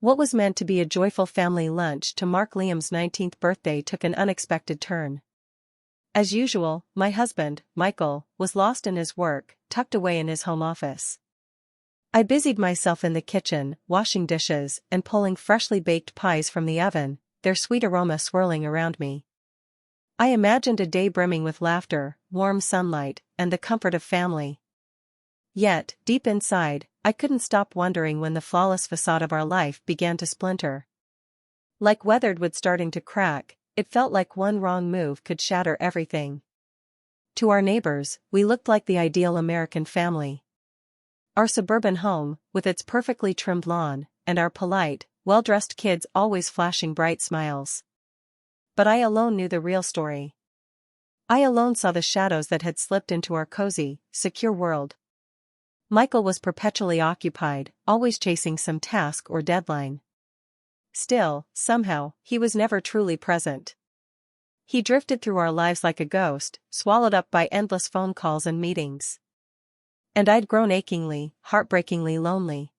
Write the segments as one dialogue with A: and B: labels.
A: What was meant to be a joyful family lunch to mark Liam's 19th birthday took an unexpected turn. As usual, my husband, Michael, was lost in his work, tucked away in his home office. I busied myself in the kitchen, washing dishes and pulling freshly baked pies from the oven, their sweet aroma swirling around me. I imagined a day brimming with laughter, warm sunlight, and the comfort of family. Yet, deep inside, I couldn't stop wondering when the flawless facade of our life began to splinter. Like weathered wood starting to crack, it felt like one wrong move could shatter everything. To our neighbors, we looked like the ideal American family. Our suburban home, with its perfectly trimmed lawn, and our polite, well-dressed kids always flashing bright smiles. But I alone knew the real story. I alone saw the shadows that had slipped into our cozy, secure world. Michael was perpetually occupied, always chasing some task or deadline. Still, somehow, he was never truly present. He drifted through our lives like a ghost, swallowed up by endless phone calls and meetings. And I'd grown achingly, heartbreakingly lonely.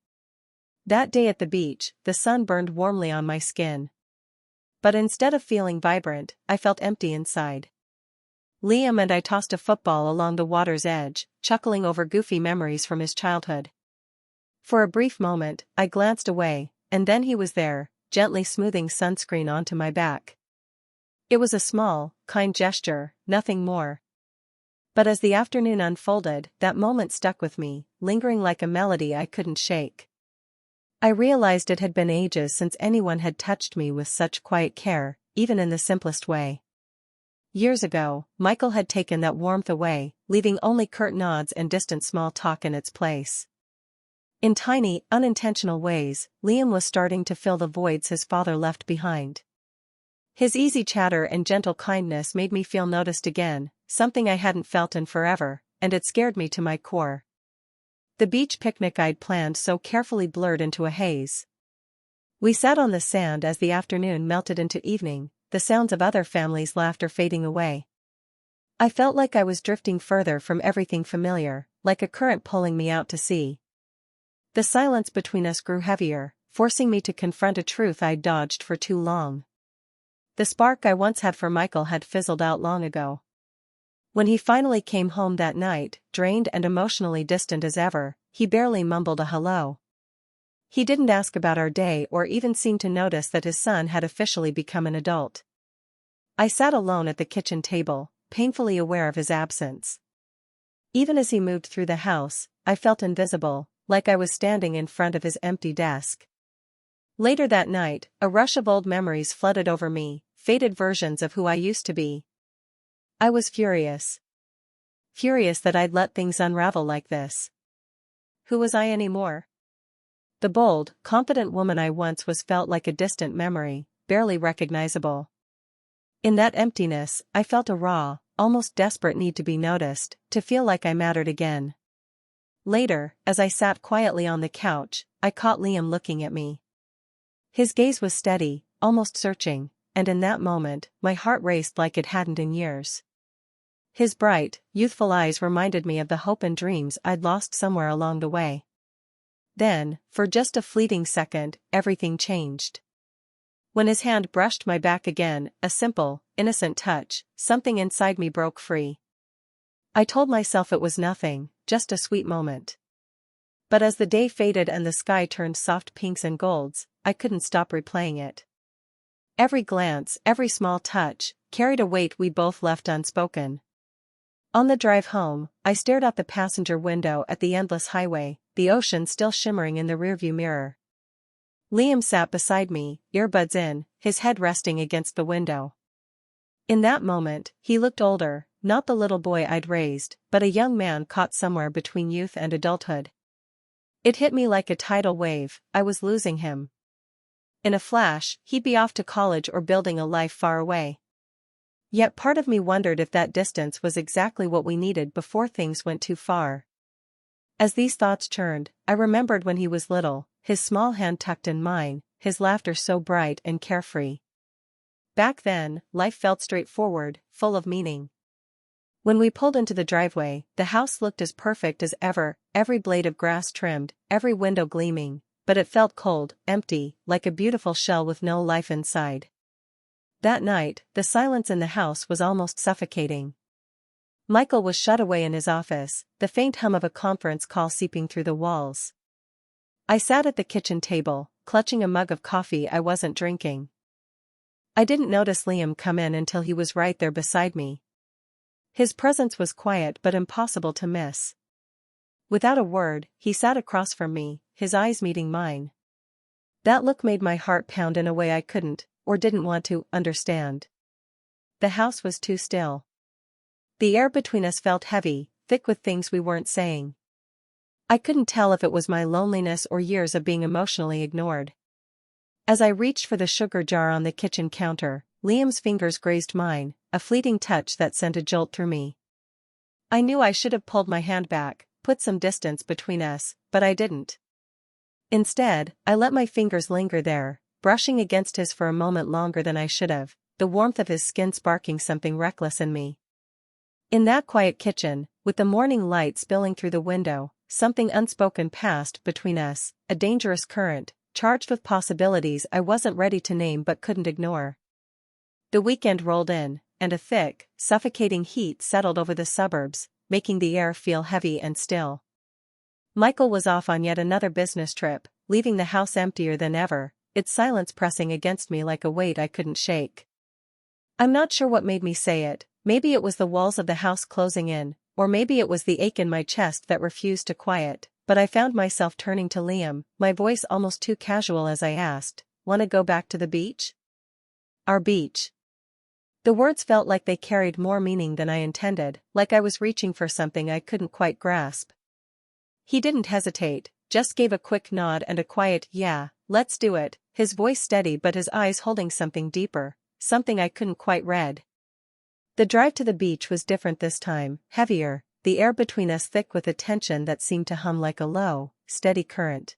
A: That day at the beach, the sun burned warmly on my skin. But instead of feeling vibrant, I felt empty inside. Liam and I tossed a football along the water's edge, chuckling over goofy memories from his childhood. For a brief moment, I glanced away, and then he was there, gently smoothing sunscreen onto my back. It was a small, kind gesture, nothing more. But as the afternoon unfolded, that moment stuck with me, lingering like a melody I couldn't shake. I realized it had been ages since anyone had touched me with such quiet care, even in the simplest way. Years ago, Michael had taken that warmth away, leaving only curt nods and distant small talk in its place. In tiny, unintentional ways, Liam was starting to fill the voids his father left behind. His easy chatter and gentle kindness made me feel noticed again, something I hadn't felt in forever, and it scared me to my core. The beach picnic I'd planned so carefully blurred into a haze. We sat on the sand as the afternoon melted into evening, the sounds of other families' laughter fading away. I felt like I was drifting further from everything familiar, like a current pulling me out to sea. The silence between us grew heavier, forcing me to confront a truth I'd dodged for too long. The spark I once had for Michael had fizzled out long ago. When he finally came home that night, drained and emotionally distant as ever, he barely mumbled a hello. He didn't ask about our day or even seem to notice that his son had officially become an adult. I sat alone at the kitchen table, painfully aware of his absence. Even as he moved through the house, I felt invisible, like I was standing in front of his empty desk. Later that night, a rush of old memories flooded over me, faded versions of who I used to be. I was furious. Furious that I'd let things unravel like this. Who was I anymore? The bold, confident woman I once was felt like a distant memory, barely recognizable. In that emptiness, I felt a raw, almost desperate need to be noticed, to feel like I mattered again. Later, as I sat quietly on the couch, I caught Liam looking at me. His gaze was steady, almost searching, and in that moment, my heart raced like it hadn't in years. His bright, youthful eyes reminded me of the hope and dreams I'd lost somewhere along the way. Then, for just a fleeting second, everything changed. When his hand brushed my back again, a simple, innocent touch, something inside me broke free. I told myself it was nothing, just a sweet moment. But as the day faded and the sky turned soft pinks and golds, I couldn't stop replaying it. Every glance, every small touch, carried a weight we both left unspoken. On the drive home, I stared out the passenger window at the endless highway, the ocean still shimmering in the rearview mirror. Liam sat beside me, earbuds in, his head resting against the window. In that moment, he looked older, not the little boy I'd raised, but a young man caught somewhere between youth and adulthood. It hit me like a tidal wave, I was losing him. In a flash, he'd be off to college or building a life far away. Yet part of me wondered if that distance was exactly what we needed before things went too far. As these thoughts churned, I remembered when he was little, his small hand tucked in mine, his laughter so bright and carefree. Back then, life felt straightforward, full of meaning. When we pulled into the driveway, the house looked as perfect as ever, every blade of grass trimmed, every window gleaming, but it felt cold, empty, like a beautiful shell with no life inside. That night, the silence in the house was almost suffocating. Michael was shut away in his office, the faint hum of a conference call seeping through the walls. I sat at the kitchen table, clutching a mug of coffee I wasn't drinking. I didn't notice Liam come in until he was right there beside me. His presence was quiet but impossible to miss. Without a word, he sat across from me, his eyes meeting mine. That look made my heart pound in a way I couldn't, or didn't want to, understand. The house was too still. The air between us felt heavy, thick with things we weren't saying. I couldn't tell if it was my loneliness or years of being emotionally ignored. As I reached for the sugar jar on the kitchen counter, Liam's fingers grazed mine, a fleeting touch that sent a jolt through me. I knew I should have pulled my hand back, put some distance between us, but I didn't. Instead, I let my fingers linger there, brushing against his for a moment longer than I should have, the warmth of his skin sparking something reckless in me. In that quiet kitchen, with the morning light spilling through the window, something unspoken passed between us, a dangerous current, charged with possibilities I wasn't ready to name but couldn't ignore. The weekend rolled in, and a thick, suffocating heat settled over the suburbs, making the air feel heavy and still. Michael was off on yet another business trip, leaving the house emptier than ever, its silence pressing against me like a weight I couldn't shake. I'm not sure what made me say it, maybe it was the walls of the house closing in, or maybe it was the ache in my chest that refused to quiet, but I found myself turning to Liam, my voice almost too casual as I asked, "Wanna go back to the beach?" Our beach. The words felt like they carried more meaning than I intended, like I was reaching for something I couldn't quite grasp. He didn't hesitate, just gave a quick nod and a quiet, "Yeah, let's do it," his voice steady but his eyes holding something deeper, something I couldn't quite read. The drive to the beach was different this time, heavier, the air between us thick with a tension that seemed to hum like a low, steady current.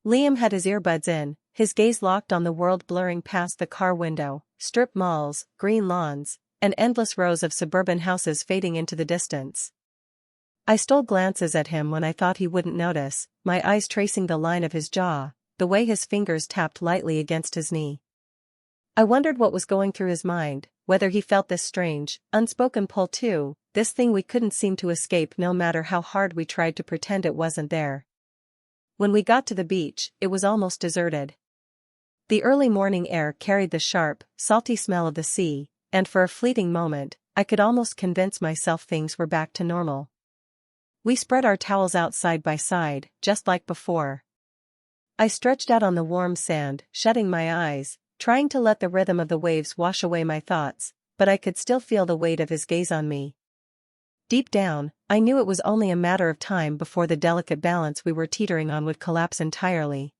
A: Liam had his earbuds in, his gaze locked on the world blurring past the car window, strip malls, green lawns, and endless rows of suburban houses fading into the distance. I stole glances at him when I thought he wouldn't notice, my eyes tracing the line of his jaw, the way his fingers tapped lightly against his knee. I wondered what was going through his mind, whether he felt this strange, unspoken pull too, this thing we couldn't seem to escape no matter how hard we tried to pretend it wasn't there. When we got to the beach, it was almost deserted. The early morning air carried the sharp, salty smell of the sea, and for a fleeting moment, I could almost convince myself things were back to normal. We spread our towels out side by side, just like before. I stretched out on the warm sand, shutting my eyes, trying to let the rhythm of the waves wash away my thoughts, but I could still feel the weight of his gaze on me. Deep down, I knew it was only a matter of time before the delicate balance we were teetering on would collapse entirely.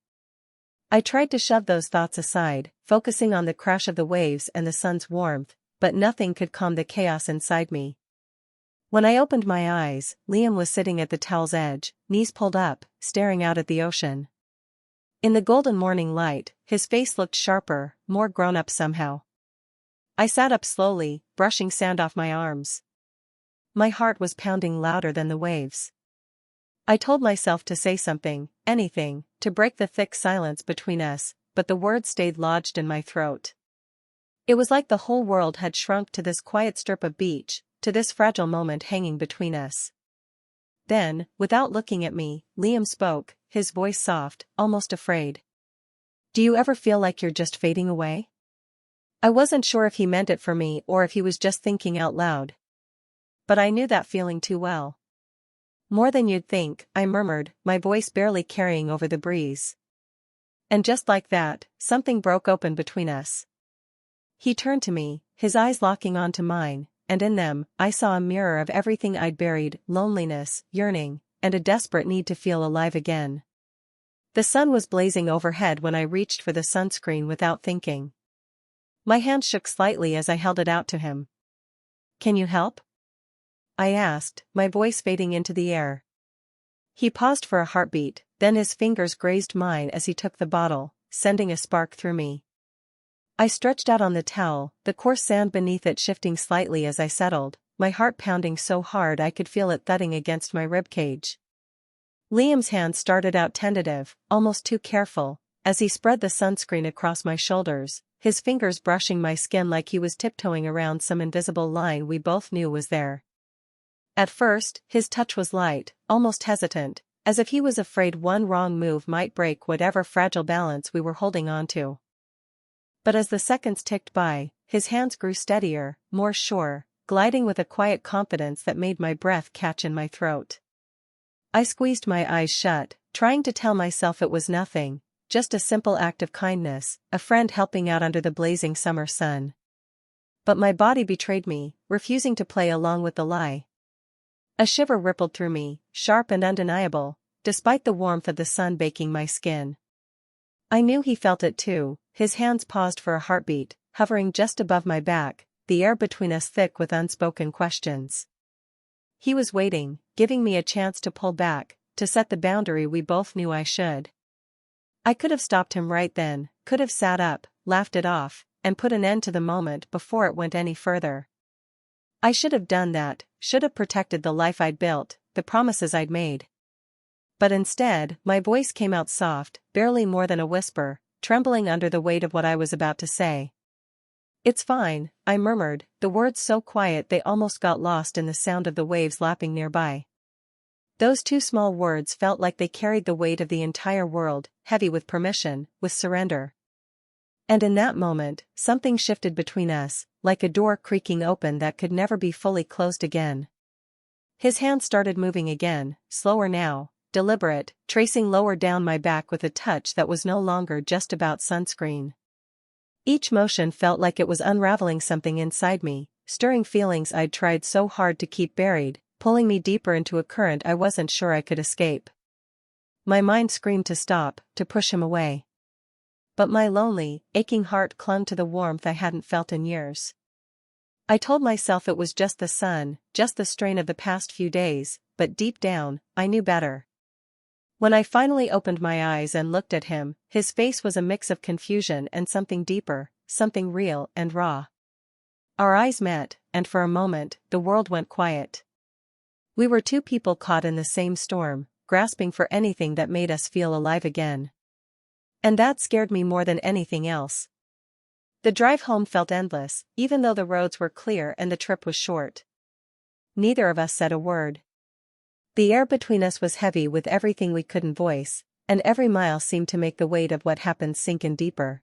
A: I tried to shove those thoughts aside, focusing on the crash of the waves and the sun's warmth, but nothing could calm the chaos inside me. When I opened my eyes, Liam was sitting at the towel's edge, knees pulled up, staring out at the ocean. In the golden morning light, his face looked sharper, more grown up somehow. I sat up slowly, brushing sand off my arms. My heart was pounding louder than the waves. I told myself to say something, anything, to break the thick silence between us, but the words stayed lodged in my throat. It was like the whole world had shrunk to this quiet strip of beach, to this fragile moment hanging between us. Then, without looking at me, Liam spoke, his voice soft, almost afraid. "Do you ever feel like you're just fading away?" I wasn't sure if he meant it for me or if he was just thinking out loud. But I knew that feeling too well. "More than you'd think," I murmured, my voice barely carrying over the breeze. And just like that, something broke open between us. He turned to me, his eyes locking onto mine, and in them, I saw a mirror of everything I'd buried, loneliness, yearning, and a desperate need to feel alive again. The sun was blazing overhead when I reached for the sunscreen without thinking. My hand shook slightly as I held it out to him. "Can you help?" I asked, my voice fading into the air. He paused for a heartbeat, then his fingers grazed mine as he took the bottle, sending a spark through me. I stretched out on the towel, the coarse sand beneath it shifting slightly as I settled, my heart pounding so hard I could feel it thudding against my ribcage. Liam's hand started out tentative, almost too careful, as he spread the sunscreen across my shoulders, his fingers brushing my skin like he was tiptoeing around some invisible line we both knew was there. At first, his touch was light, almost hesitant, as if he was afraid one wrong move might break whatever fragile balance we were holding onto. But as the seconds ticked by, his hands grew steadier, more sure, gliding with a quiet confidence that made my breath catch in my throat. I squeezed my eyes shut, trying to tell myself it was nothing, just a simple act of kindness, a friend helping out under the blazing summer sun. But my body betrayed me, refusing to play along with the lie. A shiver rippled through me, sharp and undeniable, despite the warmth of the sun baking my skin. I knew he felt it too. His hands paused for a heartbeat, hovering just above my back, the air between us thick with unspoken questions. He was waiting, giving me a chance to pull back, to set the boundary we both knew I should. I could have stopped him right then, could have sat up, laughed it off, and put an end to the moment before it went any further. I should have done that, should have protected the life I'd built, the promises I'd made. But instead, my voice came out soft, barely more than a whisper, trembling under the weight of what I was about to say. "It's fine," I murmured, the words so quiet they almost got lost in the sound of the waves lapping nearby. Those two small words felt like they carried the weight of the entire world, heavy with permission, with surrender. And in that moment, something shifted between us, like a door creaking open that could never be fully closed again. His hand started moving again, slower now, deliberate, tracing lower down my back with a touch that was no longer just about sunscreen. Each motion felt like it was unraveling something inside me, stirring feelings I'd tried so hard to keep buried, pulling me deeper into a current I wasn't sure I could escape. My mind screamed to stop, to push him away. But my lonely, aching heart clung to the warmth I hadn't felt in years. I told myself it was just the sun, just the strain of the past few days, but deep down, I knew better. When I finally opened my eyes and looked at him, his face was a mix of confusion and something deeper, something real and raw. Our eyes met, and for a moment, the world went quiet. We were two people caught in the same storm, grasping for anything that made us feel alive again. And that scared me more than anything else. The drive home felt endless, even though the roads were clear and the trip was short. Neither of us said a word. The air between us was heavy with everything we couldn't voice, and every mile seemed to make the weight of what happened sink in deeper.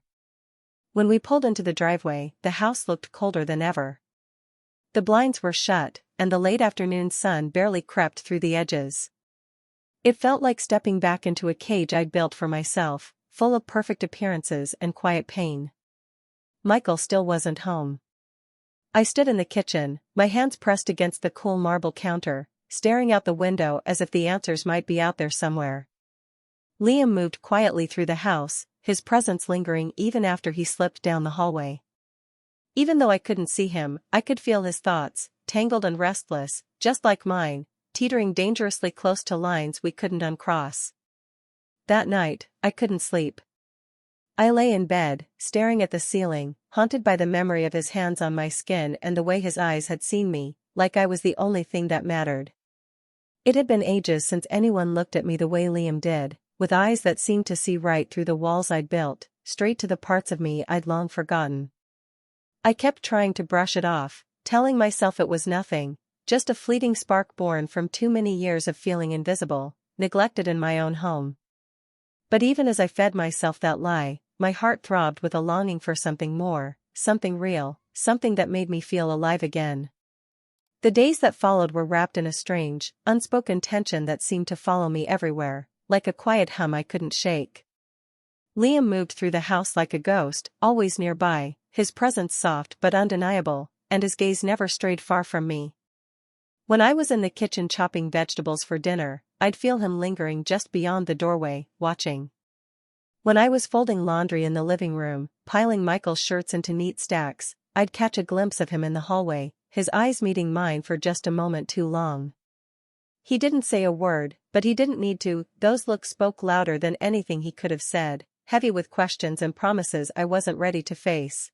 A: When we pulled into the driveway, the house looked colder than ever. The blinds were shut, and the late afternoon sun barely crept through the edges. It felt like stepping back into a cage I'd built for myself, full of perfect appearances and quiet pain. Michael still wasn't home. I stood in the kitchen, my hands pressed against the cool marble counter, staring out the window as if the answers might be out there somewhere. Liam moved quietly through the house, his presence lingering even after he slipped down the hallway. Even though I couldn't see him, I could feel his thoughts, tangled and restless, just like mine, teetering dangerously close to lines we couldn't uncross. That night, I couldn't sleep. I lay in bed, staring at the ceiling, haunted by the memory of his hands on my skin and the way his eyes had seen me, like I was the only thing that mattered. It had been ages since anyone looked at me the way Liam did, with eyes that seemed to see right through the walls I'd built, straight to the parts of me I'd long forgotten. I kept trying to brush it off, telling myself it was nothing, just a fleeting spark born from too many years of feeling invisible, neglected in my own home. But even as I fed myself that lie, my heart throbbed with a longing for something more, something real, something that made me feel alive again. The days that followed were wrapped in a strange, unspoken tension that seemed to follow me everywhere, like a quiet hum I couldn't shake. Liam moved through the house like a ghost, always nearby, his presence soft but undeniable, and his gaze never strayed far from me. When I was in the kitchen chopping vegetables for dinner, I'd feel him lingering just beyond the doorway, watching. When I was folding laundry in the living room, piling Michael's shirts into neat stacks, I'd catch a glimpse of him in the hallway, his eyes meeting mine for just a moment too long. He didn't say a word, but he didn't need to. Those looks spoke louder than anything he could have said, heavy with questions and promises I wasn't ready to face.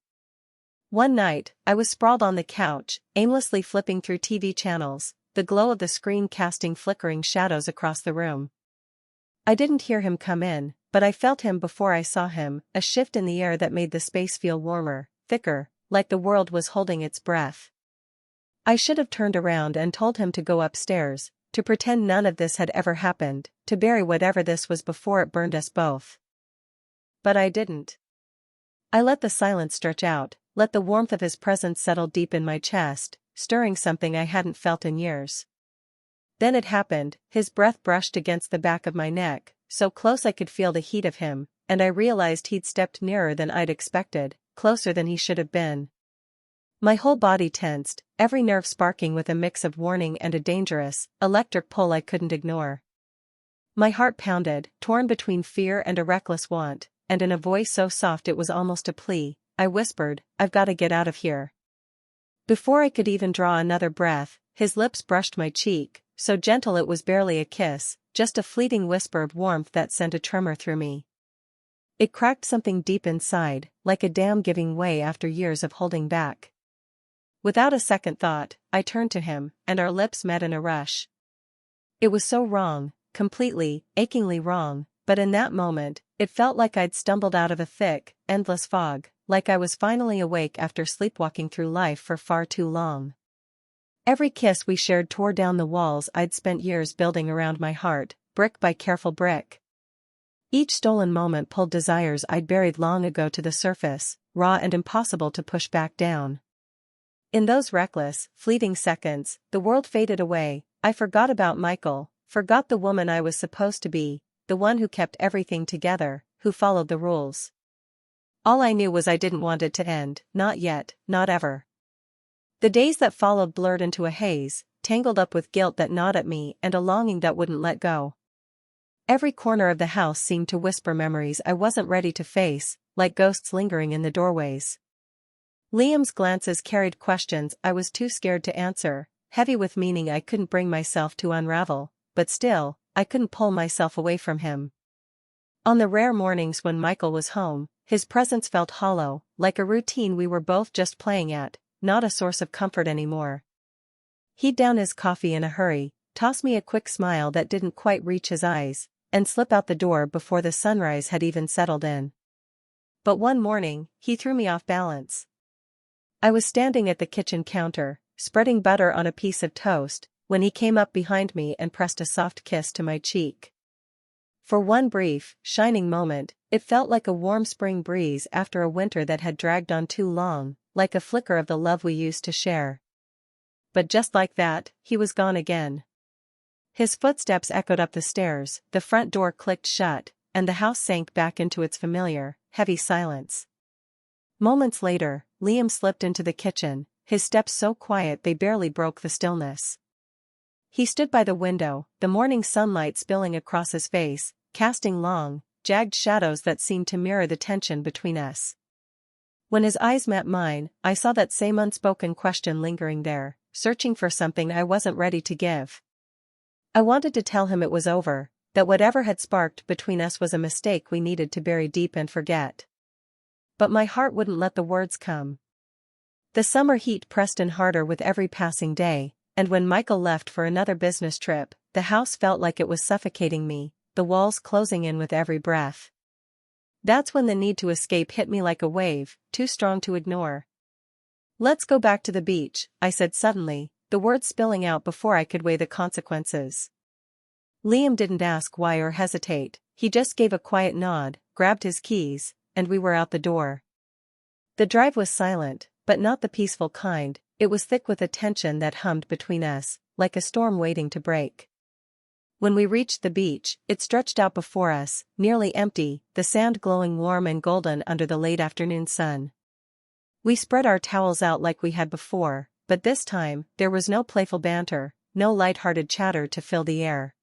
A: One night, I was sprawled on the couch, aimlessly flipping through TV channels, the glow of the screen casting flickering shadows across the room. I didn't hear him come in, but I felt him before I saw him, a shift in the air that made the space feel warmer, thicker, like the world was holding its breath. I should have turned around and told him to go upstairs, to pretend none of this had ever happened, to bury whatever this was before it burned us both. But I didn't. I let the silence stretch out, let the warmth of his presence settle deep in my chest, stirring something I hadn't felt in years. Then it happened, his breath brushed against the back of my neck, so close I could feel the heat of him, and I realized he'd stepped nearer than I'd expected, closer than he should have been. My whole body tensed, every nerve sparking with a mix of warning and a dangerous, electric pull I couldn't ignore. My heart pounded, torn between fear and a reckless want, and in a voice so soft it was almost a plea, I whispered, "I've got to get out of here." Before I could even draw another breath, his lips brushed my cheek, so gentle it was barely a kiss, just a fleeting whisper of warmth that sent a tremor through me. It cracked something deep inside, like a dam giving way after years of holding back. Without a second thought, I turned to him, and our lips met in a rush. It was so wrong, completely, achingly wrong, but in that moment, it felt like I'd stumbled out of a thick, endless fog, like I was finally awake after sleepwalking through life for far too long. Every kiss we shared tore down the walls I'd spent years building around my heart, brick by careful brick. Each stolen moment pulled desires I'd buried long ago to the surface, raw and impossible to push back down. In those reckless, fleeting seconds, the world faded away. I forgot about Michael, forgot the woman I was supposed to be, the one who kept everything together, who followed the rules. All I knew was I didn't want it to end, not yet, not ever. The days that followed blurred into a haze, tangled up with guilt that gnawed at me and a longing that wouldn't let go. Every corner of the house seemed to whisper memories I wasn't ready to face, like ghosts lingering in the doorways. Liam's glances carried questions I was too scared to answer, heavy with meaning I couldn't bring myself to unravel, but still, I couldn't pull myself away from him. On the rare mornings when Michael was home, his presence felt hollow, like a routine we were both just playing at, not a source of comfort anymore. He'd down his coffee in a hurry, toss me a quick smile that didn't quite reach his eyes, and slip out the door before the sunrise had even settled in. But one morning, he threw me off balance. I was standing at the kitchen counter, spreading butter on a piece of toast, when he came up behind me and pressed a soft kiss to my cheek. For one brief, shining moment, it felt like a warm spring breeze after a winter that had dragged on too long, like a flicker of the love we used to share. But just like that, he was gone again. His footsteps echoed up the stairs, the front door clicked shut, and the house sank back into its familiar, heavy silence. Moments later, Liam slipped into the kitchen, his steps so quiet they barely broke the stillness. He stood by the window, the morning sunlight spilling across his face, casting long, jagged shadows that seemed to mirror the tension between us. When his eyes met mine, I saw that same unspoken question lingering there, searching for something I wasn't ready to give. I wanted to tell him it was over, that whatever had sparked between us was a mistake we needed to bury deep and forget. But my heart wouldn't let the words come. The summer heat pressed in harder with every passing day, and when Michael left for another business trip, the house felt like it was suffocating me, the walls closing in with every breath. That's when the need to escape hit me like a wave, too strong to ignore. "Let's go back to the beach," I said suddenly, the words spilling out before I could weigh the consequences. Liam didn't ask why or hesitate, he just gave a quiet nod, grabbed his keys, and we were out the door. The drive was silent, but not the peaceful kind. It was thick with a tension that hummed between us, like a storm waiting to break. When we reached the beach, it stretched out before us, nearly empty, the sand glowing warm and golden under the late afternoon sun. We spread our towels out like we had before, but this time, there was no playful banter, no light-hearted chatter to fill the air.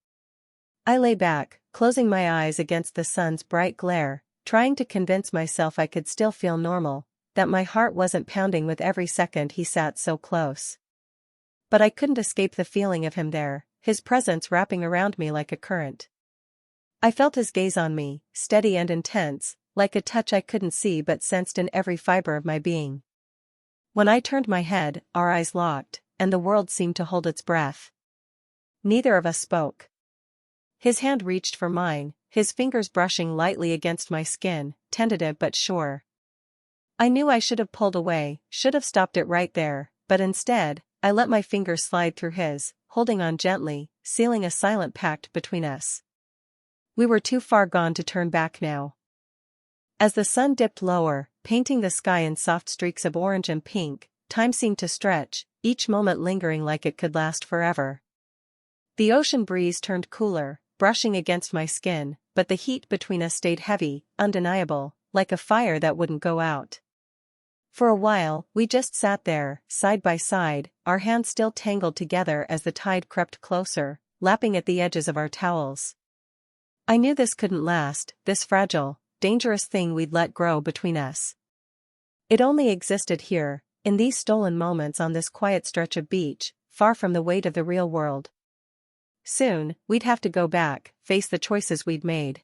A: I lay back, closing my eyes against the sun's bright glare, trying to convince myself I could still feel normal, that my heart wasn't pounding with every second he sat so close. But I couldn't escape the feeling of him there, his presence wrapping around me like a current. I felt his gaze on me, steady and intense, like a touch I couldn't see but sensed in every fiber of my being. When I turned my head, our eyes locked, and the world seemed to hold its breath. Neither of us spoke. His hand reached for mine, his fingers brushing lightly against my skin, tentative but sure. I knew I should have pulled away, should have stopped it right there, but instead, I let my fingers slide through his, holding on gently, sealing a silent pact between us. We were too far gone to turn back now. As the sun dipped lower, painting the sky in soft streaks of orange and pink, time seemed to stretch, each moment lingering like it could last forever. The ocean breeze turned cooler, brushing against my skin, but the heat between us stayed heavy, undeniable, like a fire that wouldn't go out. For a while, we just sat there, side by side, our hands still tangled together as the tide crept closer, lapping at the edges of our towels. I knew this couldn't last, this fragile, dangerous thing we'd let grow between us. It only existed here, in these stolen moments on this quiet stretch of beach, far from the weight of the real world. Soon, we'd have to go back, face the choices we'd made.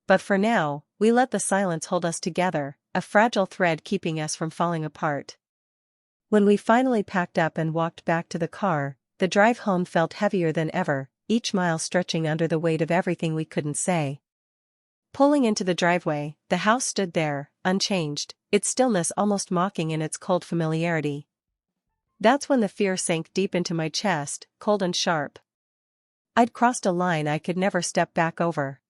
A: But for now, we let the silence hold us together, a fragile thread keeping us from falling apart. When we finally packed up and walked back to the car, the drive home felt heavier than ever, each mile stretching under the weight of everything we couldn't say. Pulling into the driveway, the house stood there, unchanged, its stillness almost mocking in its cold familiarity. That's when the fear sank deep into my chest, cold and sharp. I'd crossed a line I could never step back over.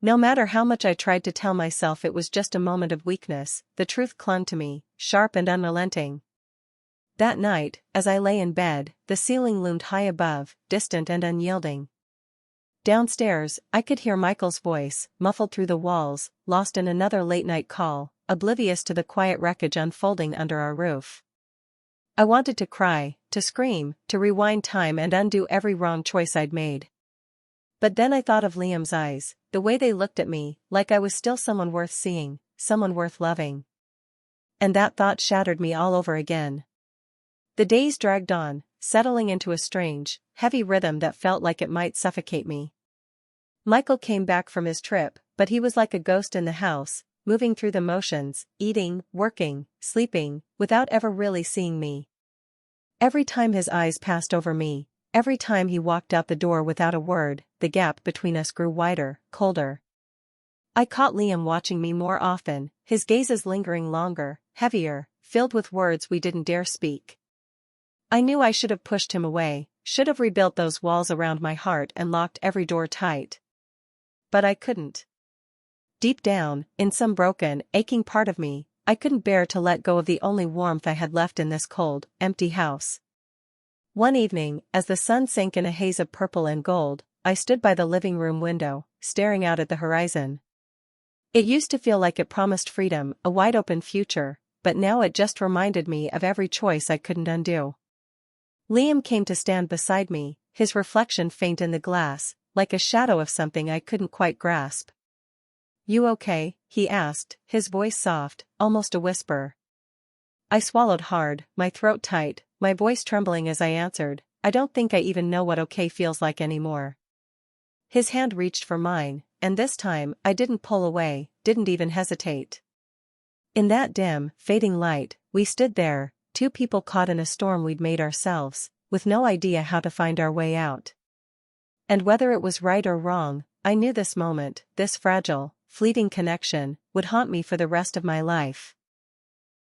A: No matter how much I tried to tell myself it was just a moment of weakness, the truth clung to me, sharp and unrelenting. That night, as I lay in bed, the ceiling loomed high above, distant and unyielding. Downstairs, I could hear Michael's voice, muffled through the walls, lost in another late-night call, oblivious to the quiet wreckage unfolding under our roof. I wanted to cry, to scream, to rewind time and undo every wrong choice I'd made. But then I thought of Liam's eyes, the way they looked at me, like I was still someone worth seeing, someone worth loving. And that thought shattered me all over again. The days dragged on, settling into a strange, heavy rhythm that felt like it might suffocate me. Michael came back from his trip, but he was like a ghost in the house, moving through the motions, eating, working, sleeping, without ever really seeing me. Every time his eyes passed over me, every time he walked out the door without a word, the gap between us grew wider, colder. I caught Liam watching me more often, his gazes lingering longer, heavier, filled with words we didn't dare speak. I knew I should have pushed him away, should have rebuilt those walls around my heart and locked every door tight. But I couldn't. Deep down, in some broken, aching part of me, I couldn't bear to let go of the only warmth I had left in this cold, empty house. One evening, as the sun sank in a haze of purple and gold, I stood by the living room window, staring out at the horizon. It used to feel like it promised freedom, a wide-open future, but now it just reminded me of every choice I couldn't undo. Liam came to stand beside me, his reflection faint in the glass, like a shadow of something I couldn't quite grasp. "You okay?" he asked, his voice soft, almost a whisper. I swallowed hard, my throat tight, my voice trembling as I answered, "I don't think I even know what okay feels like anymore." His hand reached for mine, and this time I didn't pull away, didn't even hesitate. In that dim, fading light, we stood there, two people caught in a storm we'd made ourselves, with no idea how to find our way out. And whether it was right or wrong, I knew this moment, this fragile, fleeting connection, would haunt me for the rest of my life.